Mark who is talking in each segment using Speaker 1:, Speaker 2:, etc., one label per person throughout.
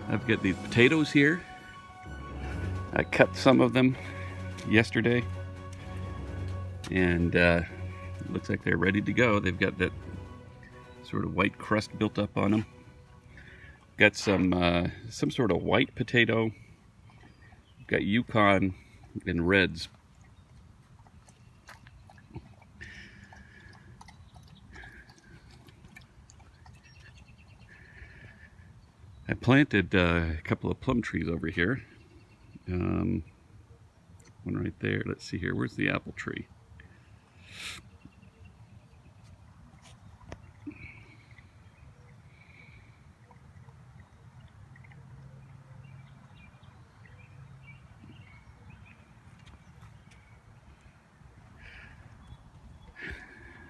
Speaker 1: I've got these potatoes here. I cut some of them yesterday, and it looks like they're ready to go. They've got that sort of white crust built up on them. Got some sort of white potato. Got Yukon and reds. I planted a couple of plum trees over here. One right there. Let's see here. Where's the apple tree?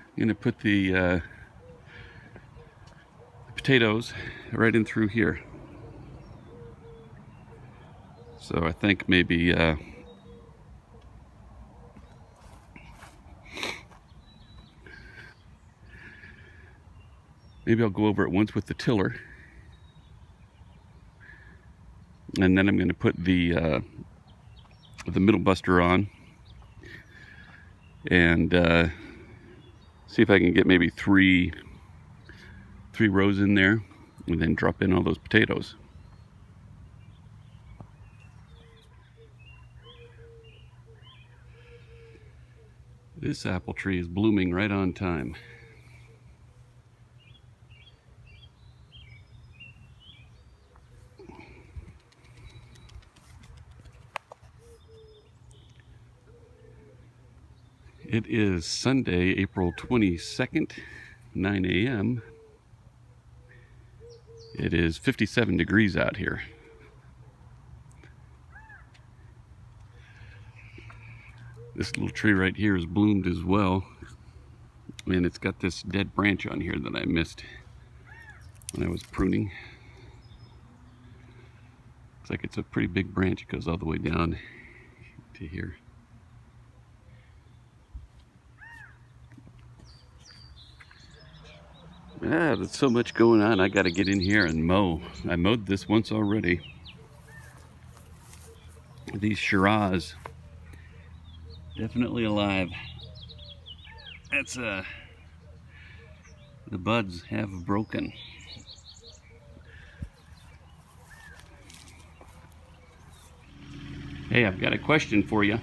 Speaker 1: I'm going to put the potatoes right in through here. So I think maybe maybe I'll go over it once with the tiller, and then I'm going to put the middle buster on and see if I can get maybe three rows in there, and then drop in all those potatoes. This apple tree is blooming right on time. It is Sunday, April 22nd, 9 a.m. It is 57 degrees out here. This little tree right here is bloomed as well, and it's got this dead branch on here that I missed when I was pruning. Looks like it's a pretty big branch. It goes all the way down to here. There's so much going on. I gotta get in here and mow. I mowed this once already. These Shiraz, definitely alive. That's the buds have broken. Hey, I've got a question for you.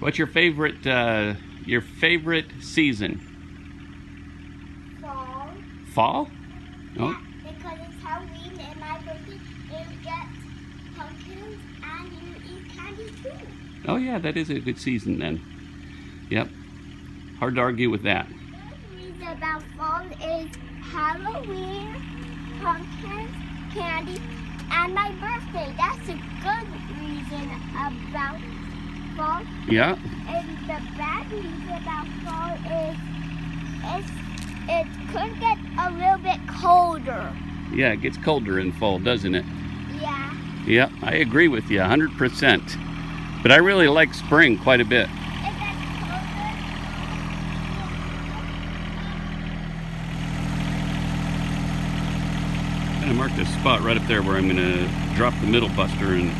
Speaker 1: What's your favorite season?
Speaker 2: Fall.
Speaker 1: Fall? Oh.
Speaker 2: Yeah, because it's Halloween and my birthday, and you get pumpkins and you eat candy too.
Speaker 1: Oh yeah, that is a good season then. Yep. Hard to argue with that.
Speaker 2: The reason about fall is Halloween, pumpkins, candy, and my birthday. That's a good reason about fall.
Speaker 1: Yeah.
Speaker 2: And the bad reason about fall is it could get a little bit colder.
Speaker 1: Yeah, it gets colder in fall, doesn't it?
Speaker 2: Yeah.
Speaker 1: Yep, I agree with you 100%. But I really like spring quite a bit.
Speaker 2: If that's colder.
Speaker 1: I marked this spot right up there where I'm going to drop the middle buster and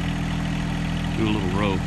Speaker 1: do a little row.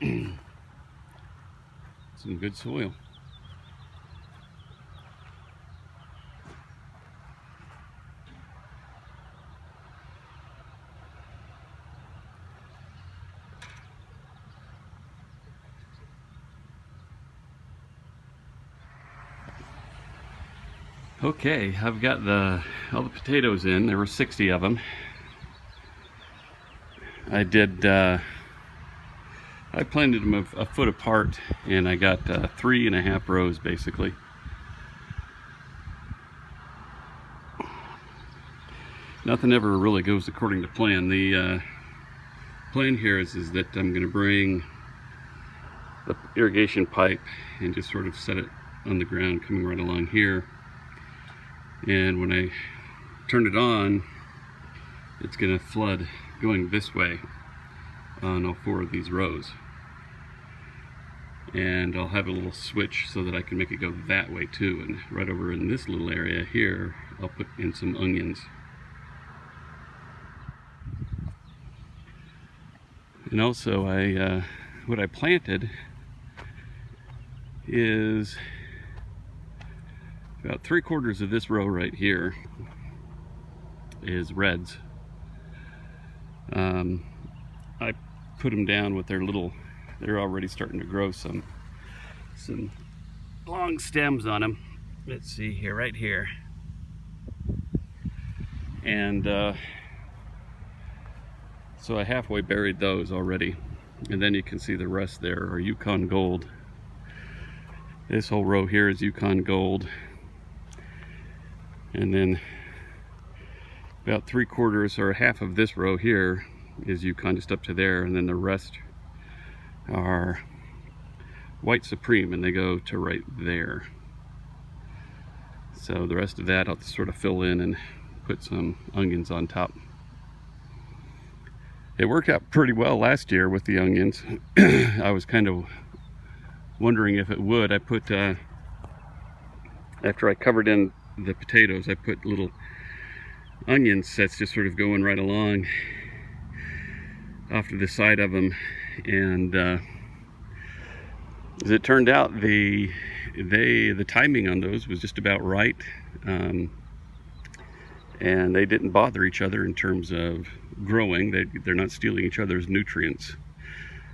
Speaker 1: Some good soil. Okay, I've got all the potatoes in. There were 60 of them. I planted them a foot apart, and I got 3.5 rows basically. Nothing ever really goes according to plan. The plan here is that I'm going to bring the irrigation pipe and just sort of set it on the ground coming right along here. And when I turn it on, it's going to flood going this way on all 4 of these rows. And I'll have a little switch so that I can make it go that way too. And right over in this little area here, I'll put in some onions. And also what I planted is about 3/4 of this row right here is reds. I put them down with they're already starting to grow some long stems on them. Let's see here, right here. And so I halfway buried those already. And then you can see the rest there are Yukon Gold. This whole row here is Yukon Gold. And then about 3/4 or half of this row here is Yukon just up to there, and then the rest are White Supreme, and they go to right there. So the rest of that I'll just sort of fill in and put some onions on top. It worked out pretty well last year with the onions. I was kind of wondering if it would. I put, after I covered in the potatoes, I put little onion sets just sort of going right along off to the side of them. And as it turned out, the timing on those was just about right. And they didn't bother each other in terms of growing. They're not stealing each other's nutrients.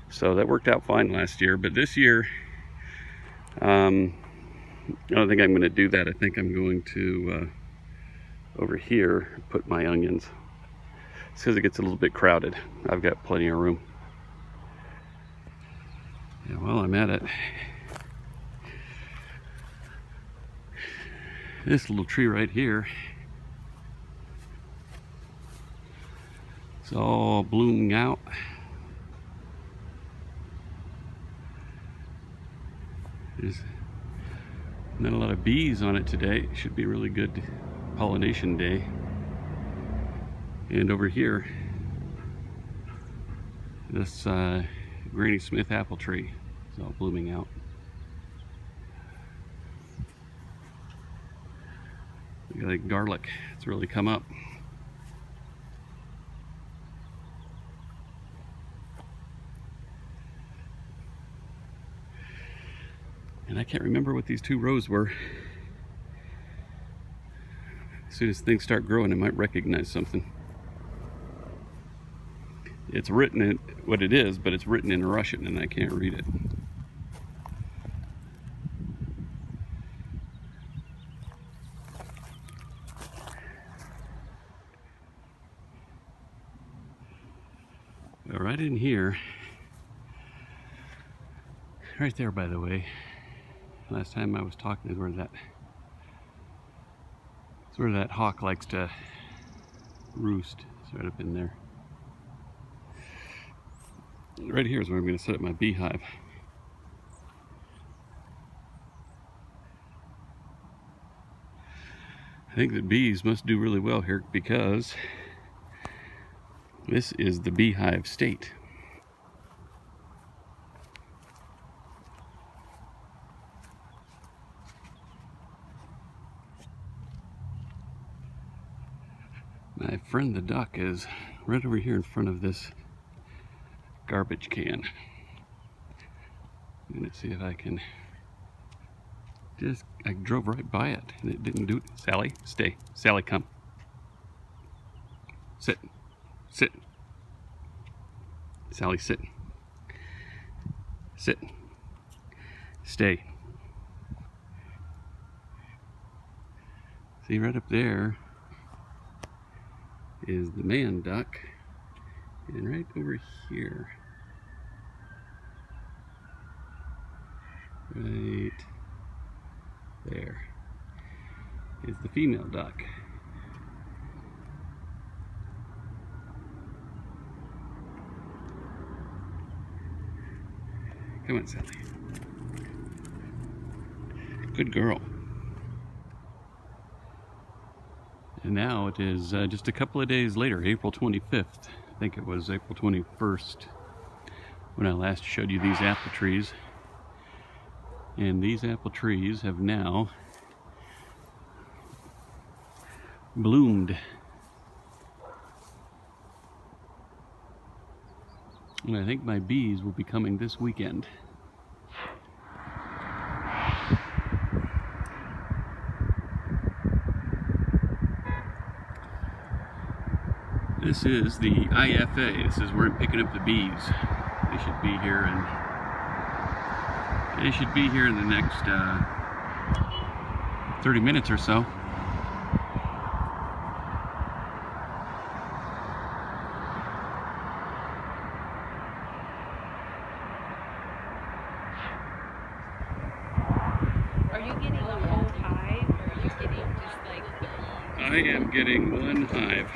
Speaker 1: So that worked out fine last year. But this year, I don't think I'm going to do that. I think I'm going to, over here, put my onions. It's because it gets a little bit crowded. I've got plenty of room. Yeah, while I'm at it, this little tree right here, it's all blooming out. There's not a lot of bees on it today. It should be a really good pollination day. And over here, this Granny Smith apple tree is all blooming out. Look at that garlic, it's really come up. And I can't remember what these 2 rows were. As soon as things start growing, I might recognize something. It's written in what it is, but it's written in Russian and I can't read it. Well, right in here, right there, by the way, last time I was talking is where that hawk likes to roost. It's right up in there. Right here is where I'm going to set up my beehive. I think that bees must do really well here because this is the beehive state. My friend the duck is right over here in front of this garbage can. I'm gonna see if I can just, I drove right by it and it didn't do it. Sally, stay. Sally, come. Sit. Sit. Sally, sit. Sit. Stay. See, right up there is the man duck, and right over here, right there, is the female duck. Come on, Sally. Good girl. And now it is just a couple of days later, April 25th. I think it was April 21st when I last showed you these apple trees. And these apple trees have now bloomed. And I think my bees will be coming this weekend. This is the IFA. This is where I'm picking up the bees. They should be here in the next 30 minutes or so.
Speaker 3: Are you getting a whole hive, or are you getting just like the bees?
Speaker 1: I am getting one hive.